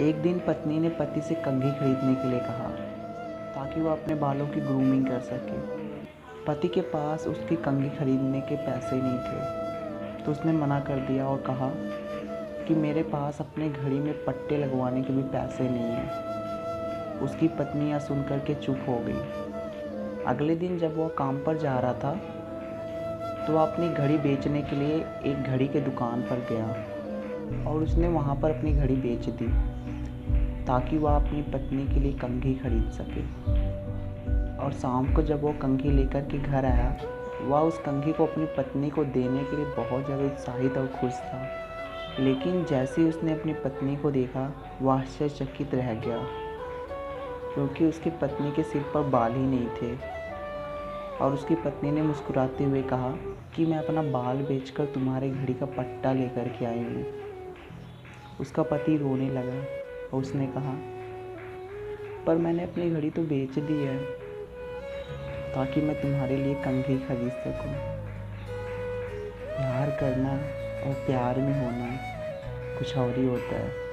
एक दिन पत्नी ने पति से कंघी खरीदने के लिए कहा ताकि वह अपने बालों की ग्रूमिंग कर सके। पति के पास उसकी कंघी खरीदने के पैसे नहीं थे, तो उसने मना कर दिया और कहा कि मेरे पास अपने घड़ी में पट्टे लगवाने के भी पैसे नहीं हैं। उसकी पत्नी यह सुनकर के चुप हो गई। अगले दिन जब वह काम पर जा रहा था तो वह अपनी घड़ी बेचने के लिए एक घड़ी के दुकान पर गया और उसने वहाँ पर अपनी घड़ी बेच दी ताकि वह अपनी पत्नी के लिए कंघी खरीद सके। और शाम को जब वो कंघी लेकर के घर आया, वह उस कंघी को अपनी पत्नी को देने के लिए बहुत ज़्यादा उत्साहित और खुश था। लेकिन जैसे ही उसने अपनी पत्नी को देखा, वह आश्चर्यचकित रह गया क्योंकि उसकी पत्नी के सिर पर बाल ही नहीं थे। और उसकी पत्नी ने मुस्कुराते हुए कहा कि मैं अपना बाल बेचकर तुम्हारे घड़ी का पट्टा लेकर के आई हूँ। उसका पति रोने लगा और उसने कहा, पर मैंने अपनी घड़ी तो बेच दी है ताकि मैं तुम्हारे लिए कंघी खरीद सकूं। प्यार करना और प्यार में होना कुछ और ही होता है।